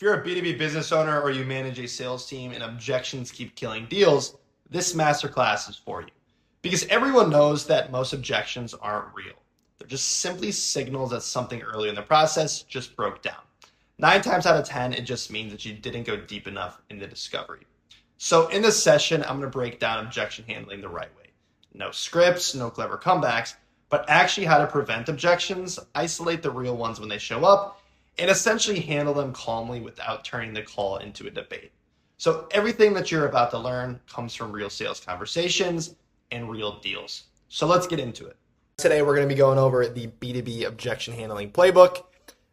If you're a B2B business owner or you manage a sales team and objections keep killing deals, this masterclass is for you. Because everyone knows that most objections aren't real. They're just simply signals that something early in the process just broke down. 9 times out of 10, it just means that you didn't go deep enough in the discovery. So in this session, I'm going to break down objection handling the right way. No scripts, no clever comebacks, but actually how to prevent objections, isolate the real ones when they show up, and essentially handle them calmly without turning the call into a debate. So everything that you're about to learn comes from real sales conversations and real deals. So let's get into it. Today we're going to be going over the B2B objection handling playbook.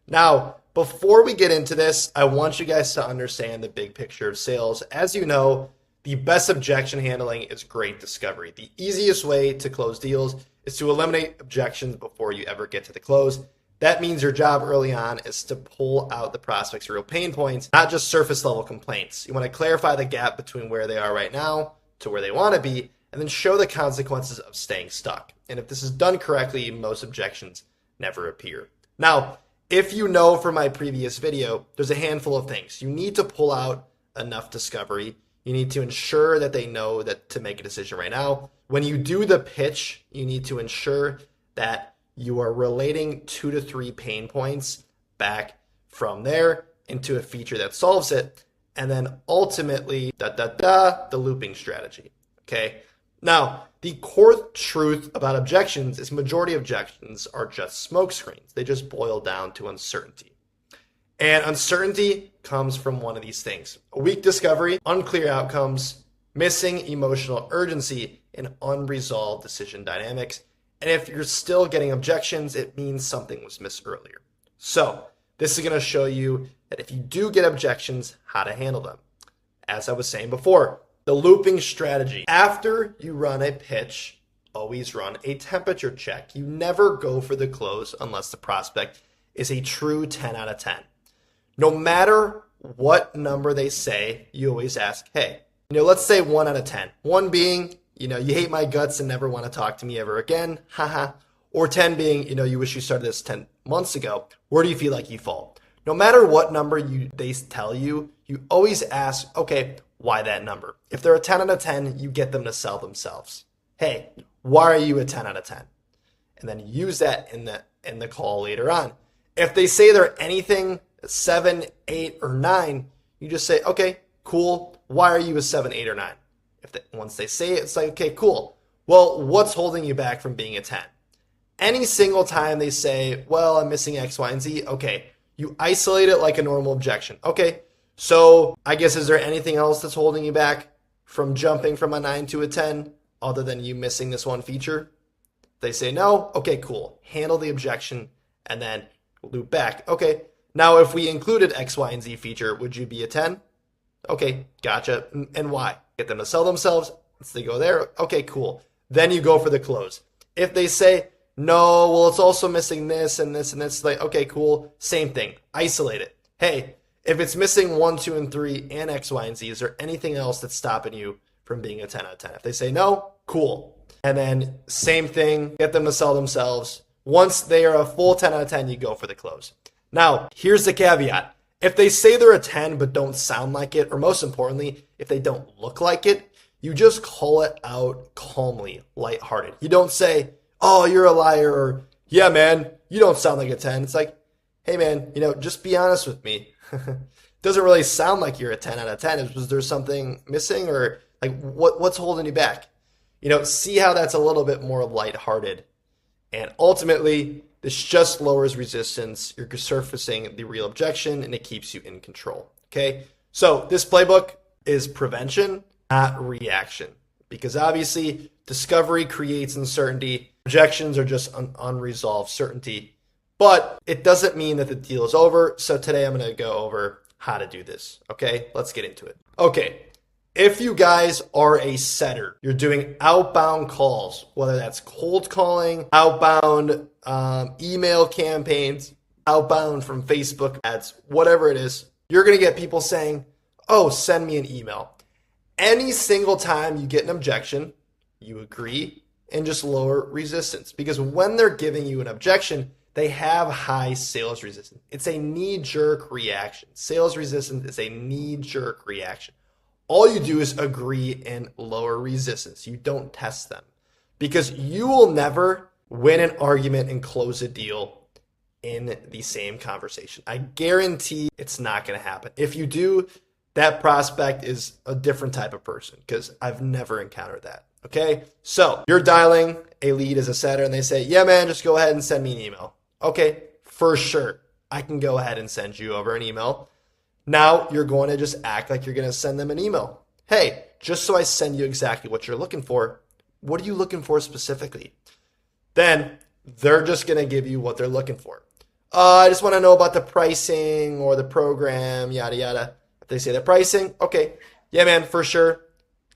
Now, before we get into this, I want you guys to understand the big picture of sales. As you know, the best objection handling is great discovery. The easiest way to close deals is to eliminate objections before you ever get to the close. That means your job early on is to pull out the prospect's real pain points, not just surface level complaints. You want to clarify the gap between where they are right now to where they want to be, and then show the consequences of staying stuck. And if this is done correctly, most objections never appear. Now, if you know from my previous video, there's a handful of things. You need to pull out enough discovery. You need to ensure that they know that to make a decision right now. When you do the pitch, you need to ensure that you are relating 2 to 3 pain points back from there into a feature that solves it. And then ultimately, the looping strategy. Okay. Now, the core truth about objections is majority of objections are just smoke screens. They just boil down to uncertainty. And uncertainty comes from one of these things: a weak discovery, unclear outcomes, missing emotional urgency, and unresolved decision dynamics. And if you're still getting objections, it means something was missed earlier. So this is going to show you that if you do get objections, how to handle them. As I was saying before, the looping strategy. After you run a pitch, always run a temperature check. You never go for the close unless the prospect is a true 10 out of 10. No matter what number they say, you always ask, hey, let's say 1 out of 10. 1 being, you hate my guts and never want to talk to me ever again, haha. Or 10 being, you wish you started this 10 months ago. Where do you feel like you fall? No matter what number they tell you, you always ask, okay, why that number? If they're a 10 out of 10, you get them to sell themselves. Hey, why are you a 10 out of 10? And then use that in the call later on. If they say they're anything 7, 8, or 9, you just say, okay, cool. Why are you a 7, 8, or 9? Once they say it, it's like, okay, cool. Well, what's holding you back from being a 10? Any single time they say, well, I'm missing X, Y, and Z, okay, you isolate it like a normal objection. Okay, so I guess, is there anything else that's holding you back from jumping from a 9 to a 10 other than you missing this one feature? They say no, okay, cool. Handle the objection and then loop back. Okay, now if we included X, Y, and Z feature, would you be a 10? Okay, gotcha. And why? Get them to sell themselves. Once they go there, okay, cool. Then you go for the close. If they say, no, well, it's also missing this and this and this, like, okay, cool. Same thing. Isolate it. Hey, if it's missing 1, 2, and 3 and X, Y, and Z, is there anything else that's stopping you from being a 10 out of 10? If they say no, cool. And then same thing, get them to sell themselves. Once they are a full 10 out of 10, you go for the close. Now, here's the caveat. If they say they're a 10 but don't sound like it, or most importantly, if they don't look like it, you just call it out calmly, lighthearted. You don't say, oh, you're a liar, or yeah, man, you don't sound like a 10. It's like, hey, man, just be honest with me. Doesn't really sound like you're a 10 out of 10. Was there something missing, or like what's holding you back? See how that's a little bit more lighthearted. And ultimately, this just lowers resistance. You're surfacing the real objection, and it keeps you in control. Okay, so this playbook is prevention, not reaction, because obviously discovery creates uncertainty. Objections are just unresolved certainty, but it doesn't mean that the deal is over. So today I'm going to go over how to do this. Okay, let's get into it. Okay, if you guys are a setter, you're doing outbound calls, whether that's cold calling, outbound email campaigns, outbound from Facebook ads, whatever it is, you're going to get people saying, oh, send me an email. Any single time you get an objection, you agree and just lower resistance, because when they're giving you an objection, they have high sales resistance. It's a knee-jerk reaction. Sales resistance is a knee-jerk reaction. All you do is agree and lower resistance. You don't test them because you will never win an argument and close a deal in the same conversation. I guarantee it's not going to happen. If you do, that prospect is a different type of person because I've never encountered that. Okay, so you're dialing a lead as a setter and they say, yeah, man, just go ahead and send me an email. Okay, for sure. I can go ahead and send you over an email. Now you're going to just act like you're going to send them an email. Hey, just so I send you exactly what you're looking for, what are you looking for specifically? Then they're just going to give you what they're looking for. I just want to know about the pricing or the program, yada, yada. If they say the pricing, okay, yeah, man, for sure.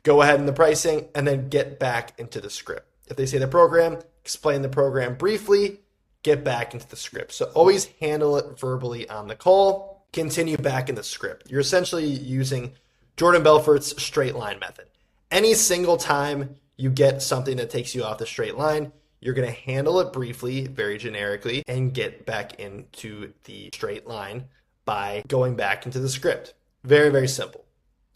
Go ahead in the pricing and then get back into the script. If they say the program, explain the program briefly, get back into the script. So always handle it verbally on the call, continue back in the script. You're essentially using Jordan Belfort's straight line method. Any single time you get something that takes you off the straight line, you're going to handle it briefly, very generically, and get back into the straight line by going back into the script. Very, very simple.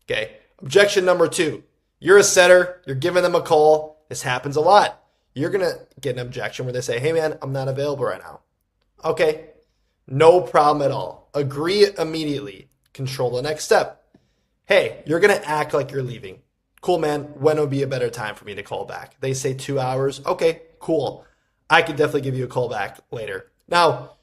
Okay. Objection number 2. You're a setter. You're giving them a call. This happens a lot. You're going to get an objection where they say, hey, man, I'm not available right now. Okay. No problem at all. Agree immediately. Control the next step. Hey, you're going to act like you're leaving. Cool, man. When would be a better time for me to call back? They say 2 hours. Okay, cool. I could definitely give you a call back later. Now,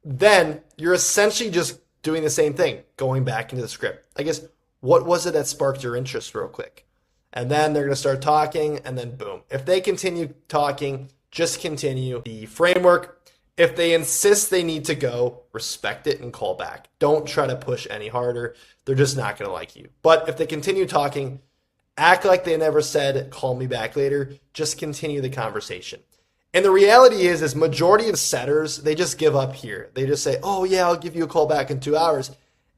then you're essentially just doing the same thing, going back into the script. I guess, what was it that sparked your interest real quick? And then they're going to start talking, and then boom. If they continue talking, just continue the framework. If they insist they need to go, respect it and call back. Don't try to push any harder. They're just not going to like you. But if they continue talking, act like they never said, call me back later. Just continue the conversation. And the reality is majority of setters, they just give up here. They just say, oh yeah, I'll give you a call back in 2 hours.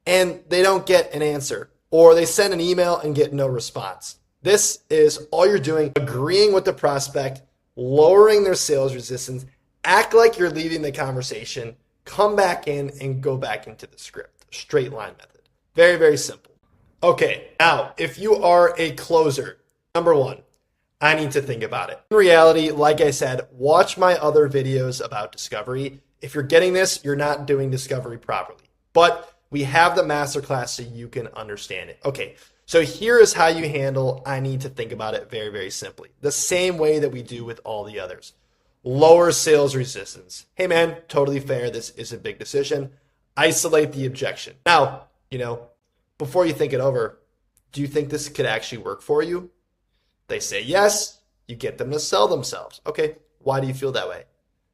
And they don't get an answer. Or they send an email and get no response. This is all you're doing, agreeing with the prospect, lowering their sales resistance, act like you're leaving the conversation, come back in and go back into the script. Straight line method. Very, very simple. Okay, now, if you are a closer, number 1, I need to think about it. In reality, like I said, watch my other videos about discovery. If you're getting this, you're not doing discovery properly. But we have the masterclass so you can understand it. Okay, so here is how you handle, I need to think about it very, very simply. The same way that we do with all the others. Lower sales resistance. Hey man, totally fair. This is a big decision. Isolate the objection. Now, before you think it over, do you think this could actually work for you? They say yes, you get them to sell themselves. Okay, why do you feel that way?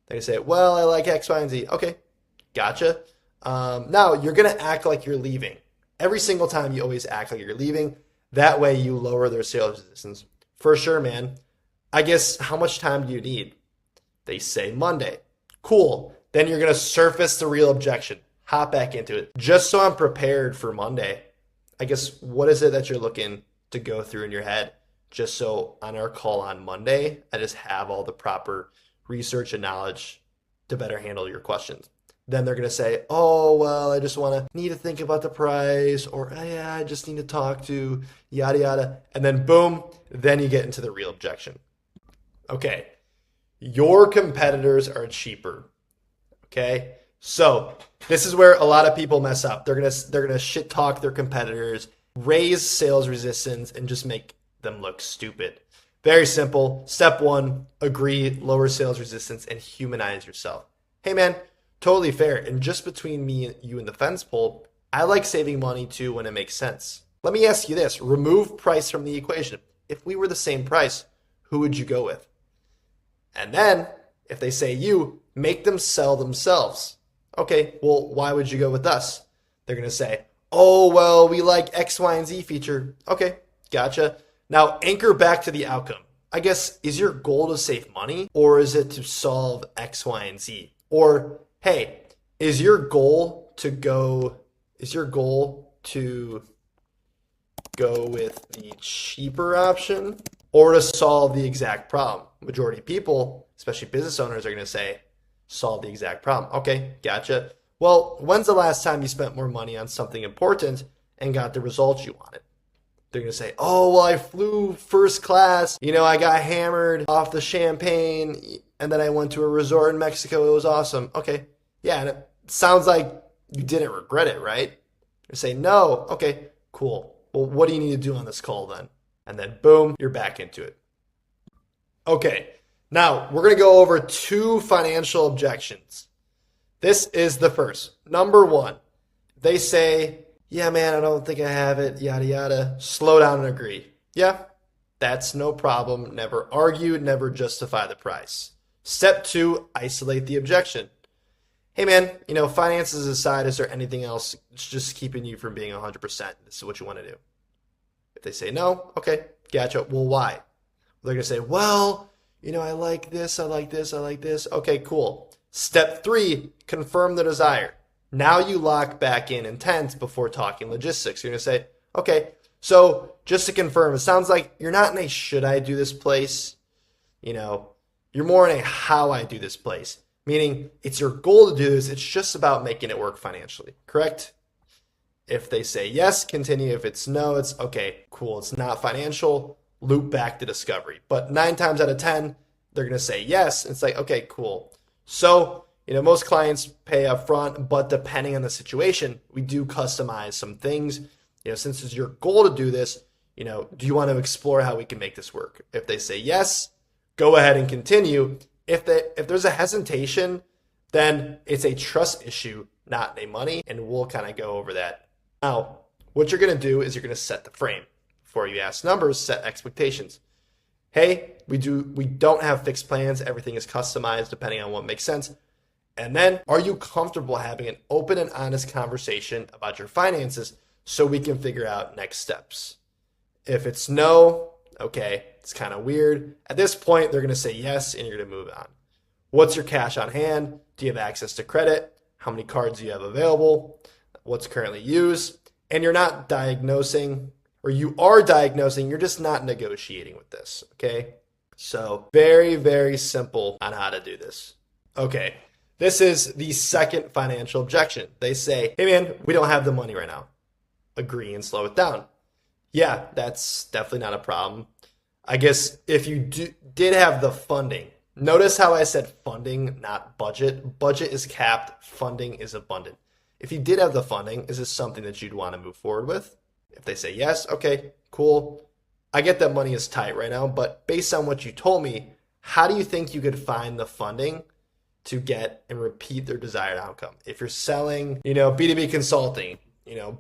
They say, well, I like X, Y, and Z. Okay, gotcha. Now, you're going to act like you're leaving. Every single time you always act like you're leaving. That way you lower their sales resistance. For sure, man. I guess, how much time do you need? They say Monday. Cool. Then you're going to surface the real objection. Hop back into it. Just so I'm prepared for Monday. I guess, what is it that you're looking to go through in your head? Just so on our call on Monday, I just have all the proper research and knowledge to better handle your questions. Then they're going to say, oh, well, I just need to think about the price, or oh, yeah, I just need to talk to yada, yada. And then boom, then you get into the real objection. Okay, your competitors are cheaper. Okay, so this is where a lot of people mess up. They're gonna shit talk their competitors, raise sales resistance, and just make them look stupid. Very simple. Step 1, agree, lower sales resistance, and humanize yourself. Hey man, totally fair. And just between me and you and the fence pole, I like saving money too when it makes sense. Let me ask you this. Remove price from the equation. If we were the same price, who would you go with? And then, if they say you, make them sell themselves. Okay, well, why would you go with us? They're going to say, oh, well, we like X, Y, and Z feature. Okay, gotcha. Now, anchor back to the outcome. I guess, is your goal to save money, or is it to solve X, Y, and Z? Or, hey, is your goal to go with the cheaper option, or to solve the exact problem? Majority of people, especially business owners, are going to say, solve the exact problem. Okay, gotcha. Well, when's the last time you spent more money on something important and got the results you wanted? They're going to say, oh, well, I flew first class. I got hammered off the champagne, and then I went to a resort in Mexico. It was awesome. Okay, yeah, and it sounds like you didn't regret it, right? You say, no. Okay, cool. Well, what do you need to do on this call then? And then boom, you're back into it. Okay, now we're going to go over 2 financial objections. This is the first. Number 1, they say, yeah, man, I don't think I have it, yada, yada. Slow down and agree. Yeah, that's no problem. Never argue, never justify the price. Step 2, isolate the objection. Hey, man, finances aside, is there anything else that's just keeping you from being 100%? This is what you want to do. If they say no, okay, gotcha. Well, why? They're going to say, well, I like this, I like this, I like this. Okay, cool. Step 3, confirm the desire. Now you lock back in intent before talking logistics. You're going to say, okay, so just to confirm, it sounds like you're not in a should I do this place. You're more in a how I do this place. Meaning it's your goal to do this. It's just about making it work financially. Correct? If they say yes, continue. If it's no, it's okay, cool. It's not financial. Loop back to discovery. But 9 times out of 10, they're going to say yes. It's like, okay, cool. So, most clients pay up front, but depending on the situation, we do customize some things. Since it's your goal to do this, do you want to explore how we can make this work? If they say yes, go ahead and continue. If there's a hesitation, then it's a trust issue, not a money, and we'll kind of go over that. Now, what you're going to do is you're going to set the frame. Before you ask numbers, set expectations. Hey, we don't have fixed plans. Everything is customized depending on what makes sense. And then, are you comfortable having an open and honest conversation about your finances so we can figure out next steps? If it's no, okay, it's kind of weird. At this point, they're going to say yes, and you're going to move on. What's your cash on hand? Do you have access to credit? How many cards do you have available? What's currently used? And you're not diagnosing, or you are diagnosing, you're just not negotiating with this, okay? So very, very simple on how to do this. Okay. This is the second financial objection. They say, hey man, we don't have the money right now. Agree and slow it down. Yeah, that's definitely not a problem. I guess if you did have the funding, notice how I said funding, not budget. Budget is capped, funding is abundant. If you did have the funding, is this something that you'd want to move forward with? If they say yes, okay, cool. I get that money is tight right now, but based on what you told me, how do you think you could find the funding to get and repeat their desired outcome? If you're selling, B2B consulting,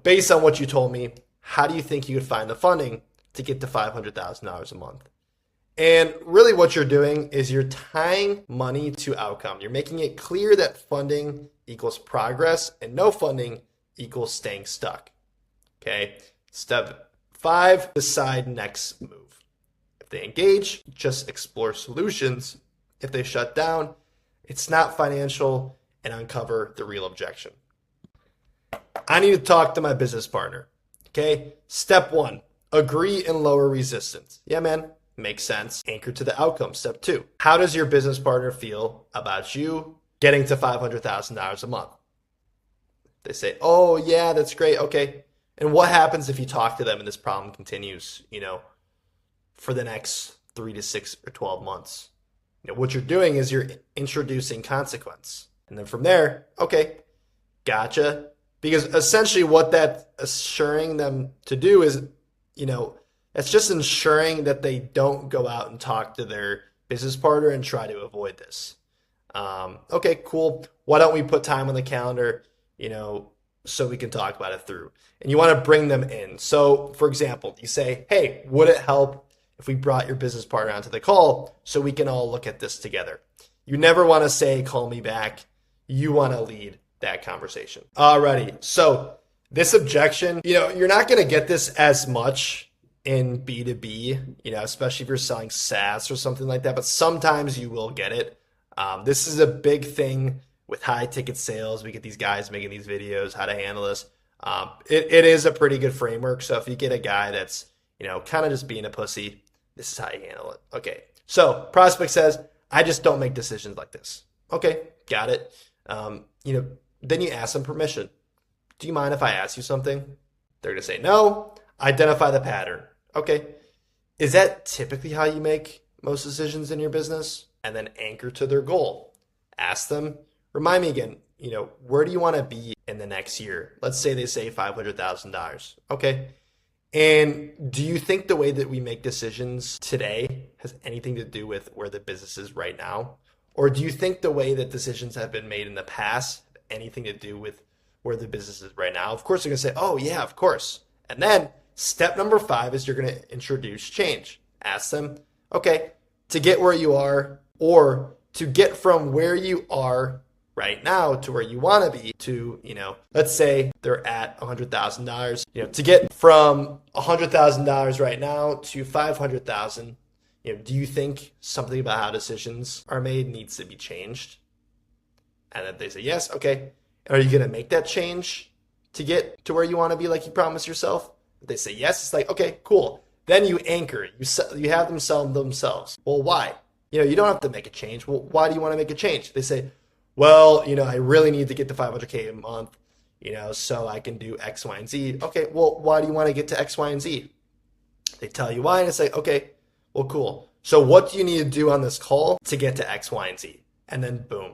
based on what you told me, how do you think you could find the funding to get to $500,000 a month? And really what you're doing is you're tying money to outcome. You're making it clear that funding equals progress and no funding equals staying stuck. Okay. Step 5, decide next move. If they engage, just explore solutions. If they shut down, it's not financial, and uncover the real objection. I need to talk to my business partner. Okay. Step 1, agree and lower resistance. Yeah, man. Makes sense. Anchor to the outcome. Step 2, how does your business partner feel about you getting to $500,000 a month? They say, oh yeah, that's great. Okay. And what happens if you talk to them and this problem continues, for the next 3 to 6 or 12 months? What you're doing is you're introducing consequence. And then from there, okay, gotcha. Because essentially what that's assuring them to do is, it's just ensuring that they don't go out and talk to their business partner and try to avoid this. Okay, cool. Why don't we put time on the calendar, so we can talk about it through? And you want to bring them in. So, for example, you say, hey, would it help if we brought your business partner onto the call so we can all look at this together? You never want to say, call me back. You want to lead that conversation. Alrighty. So this objection, you're not going to get this as much in B2B, especially if you're selling SaaS or something like that, but sometimes you will get it. This is a big thing with high ticket sales. We get these guys making these videos, how to handle this. It is a pretty good framework. So if you get a guy that's, kind of just being a pussy, this is how you handle it. Okay. So prospect says, I just don't make decisions like this. Okay, got it. Then you ask them permission. Do you mind if I ask you something? They're going to say no. Identify the pattern. Okay. Is that typically how you make most decisions in your business? And then anchor to their goal. Ask them, remind me again, where do you want to be in the next year? Let's say they say $500,000. Okay. And do you think the way that we make decisions today has anything to do with where the business is right now? Or do you think the way that decisions have been made in the past have anything to do with where the business is right now? Of course, they're going to say, oh, yeah, of course. And then step number 5 is you're going to introduce change. Ask them, okay, to get where you are or to get from where you are right now to where you want to be to, let's say they're at $100,000, to get from $100,000 right now to $500,000, do you think something about how decisions are made needs to be changed? And then they say, yes, okay. Are you going to make that change to get to where you want to be like you promised yourself? If they say yes, it's like, okay, cool. Then you anchor, you have them sell themselves. Well, why? You don't have to make a change. Well, why do you want to make a change? They say, well, I really need to get to $500K a month, so I can do X, Y, and Z. Okay, well, why do you want to get to X, Y, and Z? They tell you why, and it's like, okay, well, cool. So what do you need to do on this call to get to X, Y, and Z? And then boom,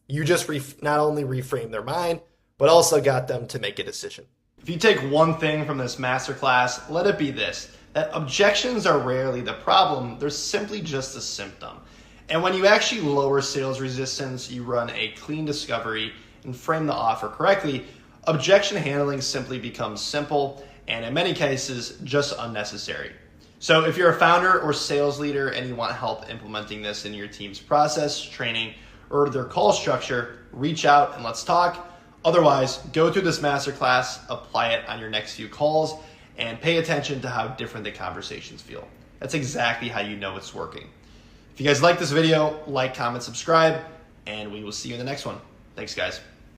you just not only reframe their mind, but also got them to make a decision. If you take one thing from this masterclass, let it be this, that objections are rarely the problem, they're simply just a symptom. And when you actually lower sales resistance, you run a clean discovery and frame the offer correctly, objection handling simply becomes simple and in many cases just unnecessary. So if you're a founder or sales leader and you want help implementing this in your team's process, training, or their call structure, reach out and let's talk. Otherwise, go through this masterclass, apply it on your next few calls, and pay attention to how different the conversations feel. That's exactly how you know it's working. If you guys like this video, like, comment, subscribe, and we will see you in the next one. Thanks, guys.